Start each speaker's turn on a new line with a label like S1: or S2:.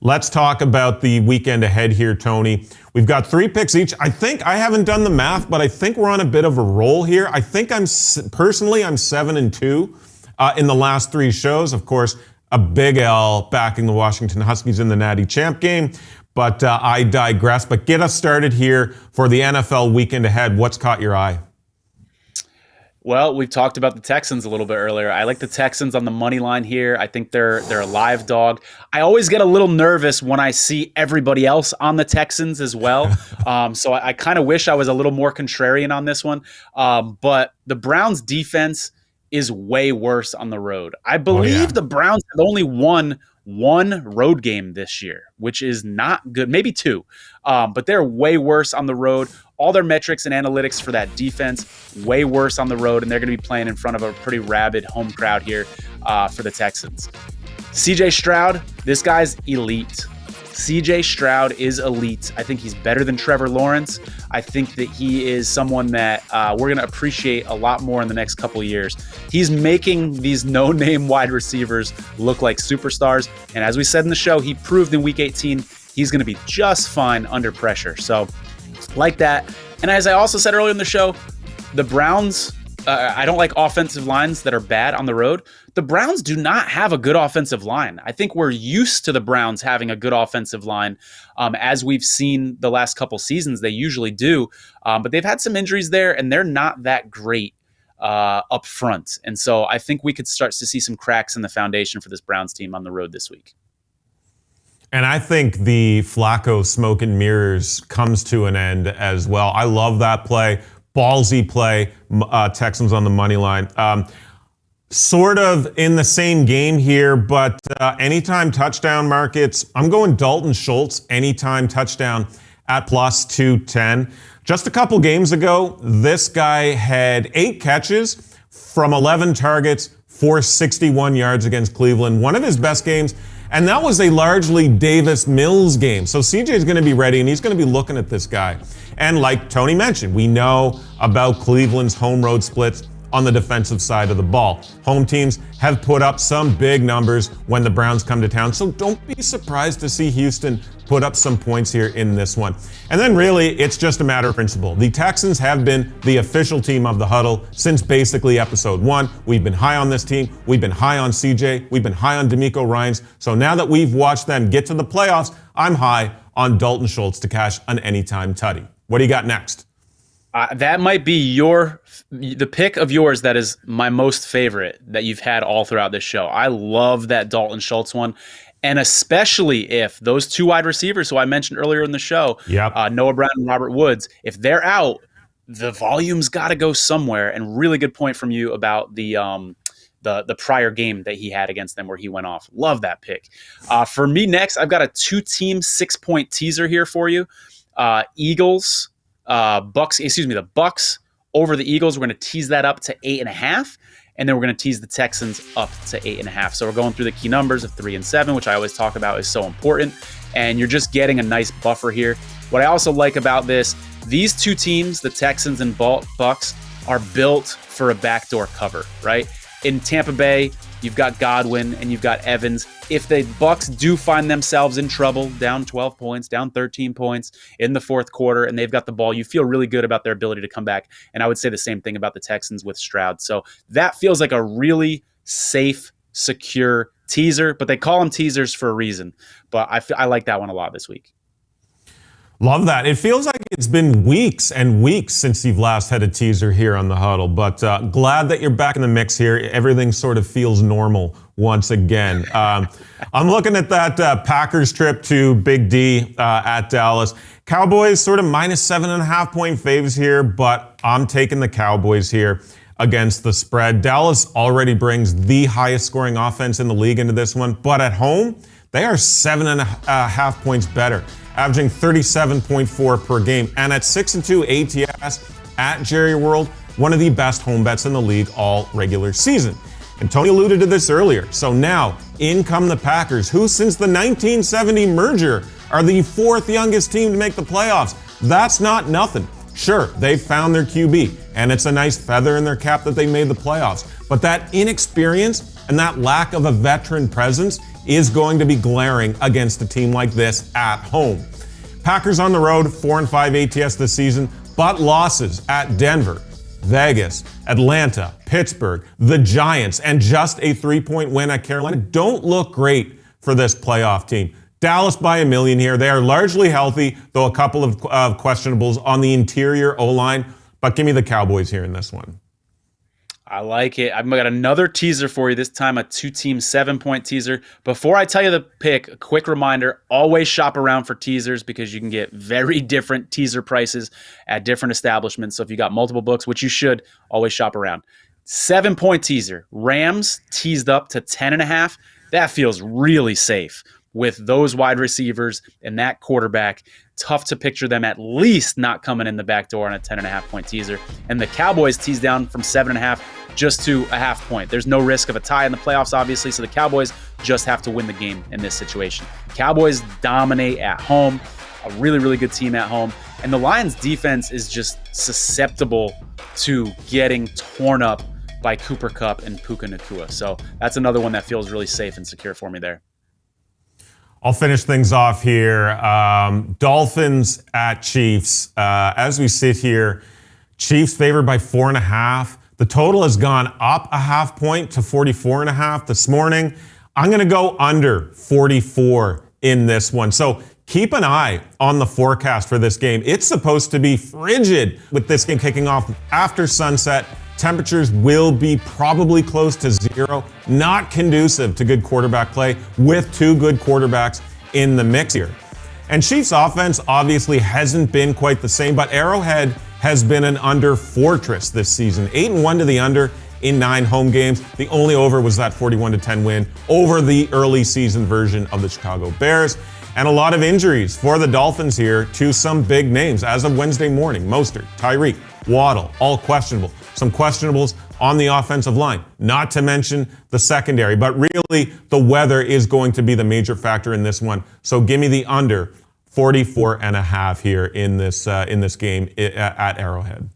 S1: Let's talk about the weekend ahead here, Tony. We've got 3 picks each. I think I haven't done the math, but I think we're on a bit of a roll here. I think I'm 7-2 in the last 3 shows. Of course, a big L backing the Washington Huskies in the Natty Champ game. But I digress. But get us started here for the NFL weekend ahead. What's caught your eye?
S2: Well, we've talked about the Texans a little bit earlier. I like the Texans on the money line here. I think they're a live dog. I always get a little nervous when I see everybody else on the Texans as well. So I kind of wish I was a little more contrarian on this one. But the Browns defense is way worse on the road. I believe the Browns have only won one road game this year, which is not good. Maybe 2, but they're way worse on the road. All their metrics and analytics for that defense, way worse on the road, and they're going to be playing in front of a pretty rabid home crowd here for the Texans. CJ Stroud, this guy's elite. CJ Stroud is elite. I think he's better than Trevor Lawrence. I think that he is someone that we're going to appreciate a lot more in the next couple of years. He's making these no-name wide receivers look like superstars. And as we said in the show, he proved in Week 18 he's going to be just fine under pressure. So like that. And as I also said earlier in the show, the Browns, I don't like offensive lines that are bad on the road. The Browns do not have a good offensive line. I think we're used to the Browns having a good offensive line. As we've seen the last couple seasons, they usually do. But they've had some injuries there, and they're not that great up front. And so I think we could start to see some cracks in the foundation for this Browns team on the road this week.
S1: And I think the Flacco smoke and mirrors comes to an end as well. I love that play. Ballsy play, Texans on the money line. Sort of in the same game here, but anytime touchdown markets, I'm going Dalton Schultz, anytime touchdown at plus 210. Just a couple games ago, this guy had 8 catches from 11 targets for 61 yards against Cleveland. One of his best games. And that was a largely Davis Mills game. So CJ is going to be ready, and he's going to be looking at this guy. And like Tony mentioned, we know about Cleveland's home road splits on the defensive side of the ball. Home teams have put up some big numbers when the Browns come to town. So don't be surprised to see Houston put up some points here in this one. And then really, it's just a matter of principle. The Texans have been the official team of the Huddle since basically episode 1. We've been high on this team. We've been high on CJ. We've been high on D'Amico Ryans. So now that we've watched them get to the playoffs, I'm high on Dalton Schultz to cash an anytime tutty. What do you got next?
S2: That might be the pick of yours that is my most favorite that you've had all throughout this show. I love that Dalton Schultz one. And especially if those 2 wide receivers who I mentioned earlier in the show, Noah Brown and Robert Woods, if they're out, the volume's got to go somewhere. And really good point from you about the prior game that he had against them where he went off. Love that pick. For me next, I've got a 2-team 6-point teaser here for you. Eagles, Bucks, the Bucks over the Eagles. We're going to tease that up to 8.5. And then we're going to tease the Texans up to 8.5. So we're going through the key numbers of 3 and 7, which I always talk about is so important. And you're just getting a nice buffer here. What I also like about this, these 2 teams, the Texans and Bucks, are built for a backdoor cover, right? In Tampa Bay, you've got Godwin and you've got Evans. If the Bucks do find themselves in trouble, down 12 points, down 13 points in the fourth quarter, and they've got the ball, you feel really good about their ability to come back. And I would say the same thing about the Texans with Stroud. So that feels like a really safe, secure teaser, but they call them teasers for a reason. But I like that one a lot this week.
S1: Love that. It feels like it's been weeks and weeks since you've last had a teaser here on the Huddle, but glad that you're back in the mix here. Everything sort of feels normal once again. I'm looking at that Packers trip to Big D at Dallas. Cowboys sort of minus 7.5 point faves here, but I'm taking the Cowboys here against the spread. Dallas already brings the highest scoring offense in the league into this one, but at home, they are 7.5 points better, averaging 37.4 per game. And at 6-2 ATS at Jerry World, one of the best home bets in the league all regular season. And Tony alluded to this earlier. So now, in come the Packers, who since the 1970 merger are the 4th youngest team to make the playoffs. That's not nothing. Sure, they've found their QB, and it's a nice feather in their cap that they made the playoffs. But that inexperience and that lack of a veteran presence is going to be glaring against a team like this at home. Packers on the road, 4-5 ATS this season, but losses at Denver, Vegas, Atlanta, Pittsburgh, the Giants, and just a 3-point win at Carolina don't look great for this playoff team. Dallas by $1 million here. They are largely healthy, though a couple of questionables on the interior O-line. But give me the Cowboys here in this one.
S2: I like it. I've got another teaser for you, this time a 2-team 7-point teaser. Before I tell you the pick, a quick reminder, always shop around for teasers because you can get very different teaser prices at different establishments. So if you got multiple books, which you should, always shop around. 7-point teaser, Rams teased up to 10.5. That feels really safe with those wide receivers and that quarterback. Tough to picture them at least not coming in the back door on a 10.5-point teaser. And the Cowboys teased down from 7.5 just to a half point. There's no risk of a tie in the playoffs, obviously, so the Cowboys just have to win the game in this situation. Cowboys dominate at home, a really, really good team at home. And the Lions defense is just susceptible to getting torn up by Cooper Kupp and Puka Nacua. So that's another one that feels really safe and secure for me there.
S1: I'll finish things off here. Dolphins at Chiefs. As we sit here, Chiefs favored by 4.5. The total has gone up a half point to 44.5 this morning. I'm going to go under 44 in this one. So keep an eye on the forecast for this game. It's supposed to be frigid with this game kicking off after sunset. Temperatures will be probably close to 0. Not conducive to good quarterback play with two good quarterbacks in the mix here. And Chiefs offense obviously hasn't been quite the same, but Arrowhead has been an under fortress this season. 8-1 to the under in 9 home games. The only over was that 41-10 win over the early season version of the Chicago Bears. And a lot of injuries for the Dolphins here to some big names as of Wednesday morning. Mostert, Tyreek, Waddle, all questionable. Some questionables on the offensive line, not to mention the secondary. But really, the weather is going to be the major factor in this one. So give me the under 44.5 here in this game at Arrowhead.